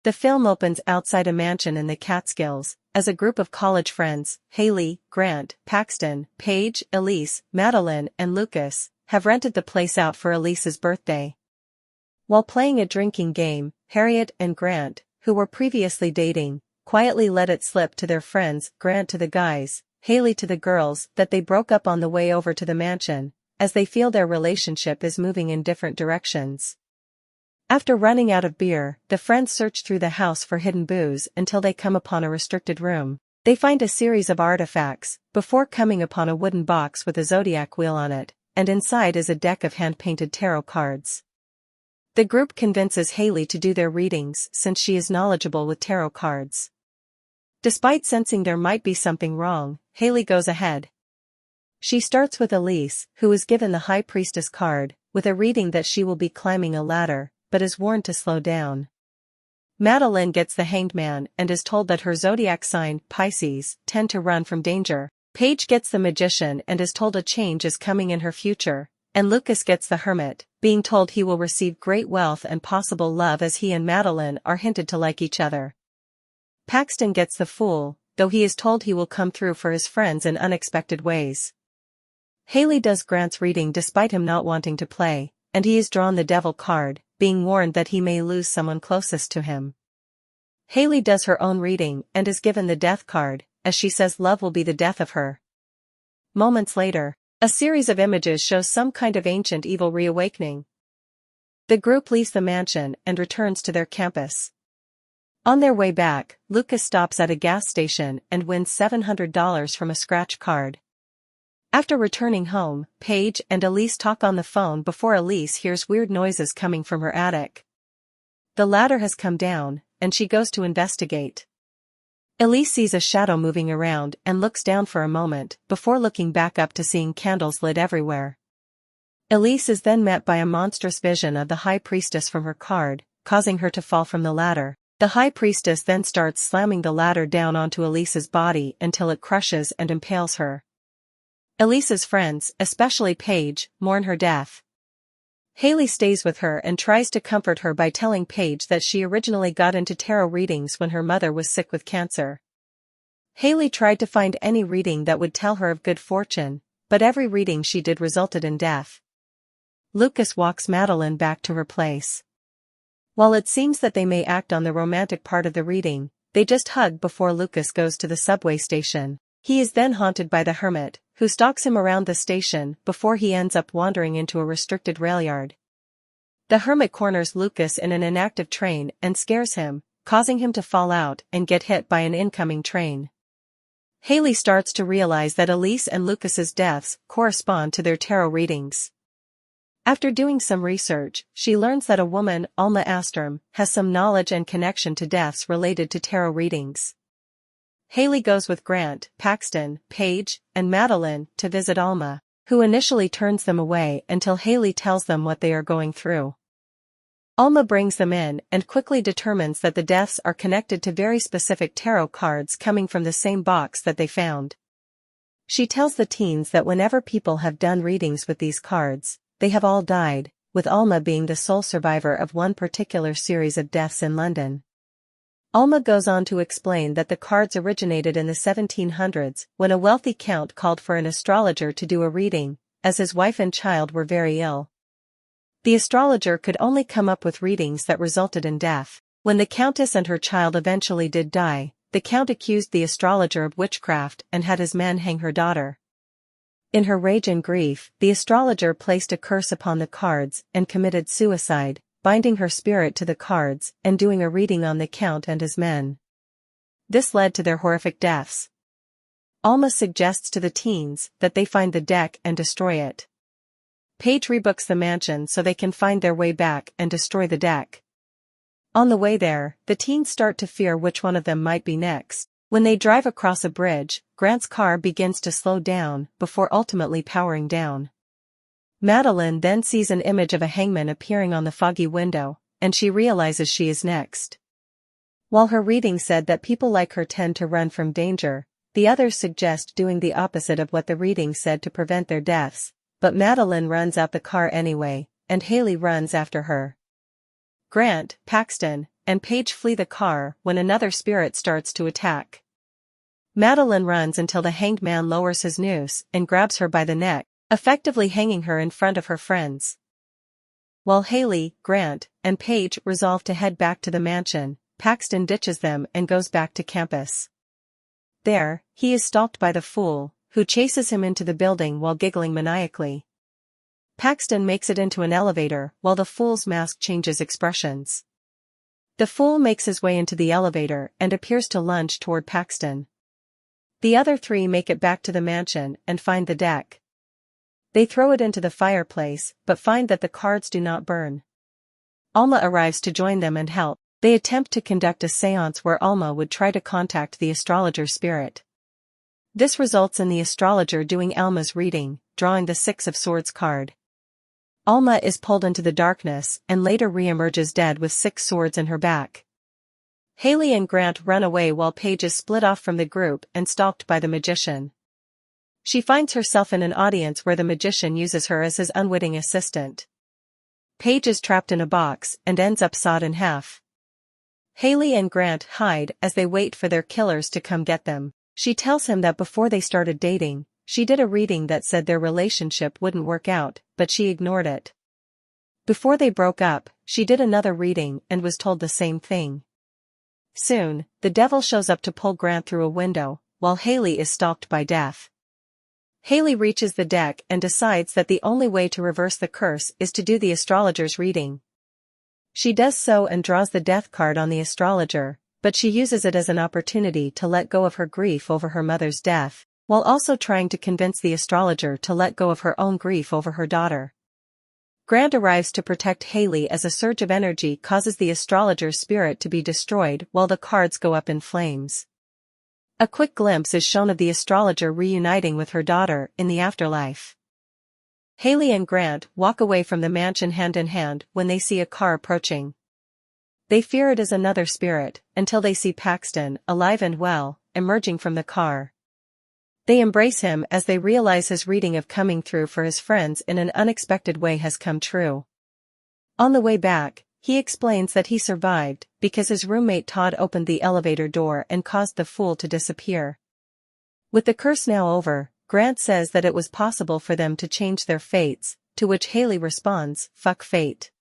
The film opens outside a mansion in the Catskills, as a group of college friends, Haley, Grant, Paxton, Paige, Elise, Madeline, and Lucas, have rented the place out for Elise's birthday. While playing a drinking game, Harriet and Grant, who were previously dating, quietly let it slip to their friends, Grant to the guys, Haley to the girls, that they broke up on the way over to the mansion, as they feel their relationship is moving in different directions. After running out of beer, the friends search through the house for hidden booze until they come upon a restricted room. They find a series of artifacts, before coming upon a wooden box with a zodiac wheel on it, and inside is a deck of hand-painted tarot cards. The group convinces Haley to do their readings since she is knowledgeable with tarot cards. Despite sensing there might be something wrong, Haley goes ahead. She starts with Elise, who is given the High Priestess card, with a reading that she will be climbing a ladder, but is warned to slow down. Madeline gets the Hanged Man and is told that her zodiac sign, Pisces, tend to run from danger. Paige gets the Magician and is told a change is coming in her future, and Lucas gets the Hermit, being told he will receive great wealth and possible love as he and Madeline are hinted to like each other. Paxton gets the Fool, though he is told he will come through for his friends in unexpected ways. Haley does Grant's reading despite him not wanting to play, and he is drawn the Devil card, being warned that he may lose someone closest to him. Haley does her own reading and is given the Death card, as she says love will be the death of her. Moments later, a series of images shows some kind of ancient evil reawakening. The group leaves the mansion and returns to their campus. On their way back, Lucas stops at a gas station and wins $700 from a scratch card. After returning home, Paige and Elise talk on the phone before Elise hears weird noises coming from her attic. The ladder has come down, and she goes to investigate. Elise sees a shadow moving around and looks down for a moment, before looking back up to seeing candles lit everywhere. Elise is then met by a monstrous vision of the High Priestess from her card, causing her to fall from the ladder. The High Priestess then starts slamming the ladder down onto Elise's body until it crushes and impales her. Elise's friends, especially Paige, mourn her death. Haley stays with her and tries to comfort her by telling Paige that she originally got into tarot readings when her mother was sick with cancer. Haley tried to find any reading that would tell her of good fortune, but every reading she did resulted in death. Lucas walks Madeline back to her place. While it seems that they may act on the romantic part of the reading, they just hug before Lucas goes to the subway station. He is then haunted by the Hermit, who stalks him around the station before he ends up wandering into a restricted railyard. The Hermit corners Lucas in an inactive train and scares him, causing him to fall out and get hit by an incoming train. Haley starts to realize that Elise and Lucas's deaths correspond to their tarot readings. After doing some research, she learns that a woman, Alma Astrom, has some knowledge and connection to deaths related to tarot readings. Haley goes with Grant, Paxton, Paige, and Madeline to visit Alma, who initially turns them away until Haley tells them what they are going through. Alma brings them in and quickly determines that the deaths are connected to very specific tarot cards coming from the same box that they found. She tells the teens that whenever people have done readings with these cards, they have all died, with Alma being the sole survivor of one particular series of deaths in London. Alma goes on to explain that the cards originated in the 1700s when a wealthy count called for an astrologer to do a reading, as his wife and child were very ill. The astrologer could only come up with readings that resulted in death. When the countess and her child eventually did die, the count accused the astrologer of witchcraft and had his men hang her daughter. In her rage and grief, the astrologer placed a curse upon the cards and committed suicide, binding her spirit to the cards and doing a reading on the count and his men. This led to their horrific deaths. Alma suggests to the teens that they find the deck and destroy it. Paige rebooks the mansion so they can find their way back and destroy the deck. On the way there, the teens start to fear which one of them might be next. When they drive across a bridge, Grant's car begins to slow down before ultimately powering down. Madeline then sees an image of a hangman appearing on the foggy window, and she realizes she is next. While her reading said that people like her tend to run from danger, the others suggest doing the opposite of what the reading said to prevent their deaths, but Madeline runs out the car anyway, and Haley runs after her. Grant, Paxton, and Paige flee the car when another spirit starts to attack. Madeline runs until the hanged man lowers his noose and grabs her by the neck, effectively hanging her in front of her friends. While Haley, Grant, and Paige resolve to head back to the mansion, Paxton ditches them and goes back to campus. There, he is stalked by the fool, who chases him into the building while giggling maniacally. Paxton makes it into an elevator while the fool's mask changes expressions. The fool makes his way into the elevator and appears to lunge toward Paxton. The other three make it back to the mansion and find the deck. They throw it into the fireplace but find that the cards do not burn. Alma arrives to join them and help. They attempt to conduct a séance where Alma would try to contact the astrologer spirit. This results in the astrologer doing Alma's reading, drawing the Six of Swords card. Alma is pulled into the darkness and later re-emerges dead with 6 swords in her back. Haley and Grant run away while Paige is split off from the group and stalked by the magician. She finds herself in an audience where the magician uses her as his unwitting assistant. Paige is trapped in a box and ends up sawed in half. Haley and Grant hide as they wait for their killers to come get them. She tells him that before they started dating, she did a reading that said their relationship wouldn't work out, but she ignored it. Before they broke up, she did another reading and was told the same thing. Soon, the devil shows up to pull Grant through a window, while Haley is stalked by death. Haley reaches the deck and decides that the only way to reverse the curse is to do the astrologer's reading. She does so and draws the death card on the astrologer, but she uses it as an opportunity to let go of her grief over her mother's death, while also trying to convince the astrologer to let go of her own grief over her daughter. Grant arrives to protect Haley as a surge of energy causes the astrologer's spirit to be destroyed while the cards go up in flames. A quick glimpse is shown of the astrologer reuniting with her daughter in the afterlife. Haley and Grant walk away from the mansion hand in hand when they see a car approaching. They fear it is another spirit, until they see Paxton, alive and well, emerging from the car. They embrace him as they realize his reading of coming through for his friends in an unexpected way has come true. On the way back, he explains that he survived because his roommate Todd opened the elevator door and caused the fool to disappear. With the curse now over, Grant says that it was possible for them to change their fates, to which Haley responds, "Fuck fate."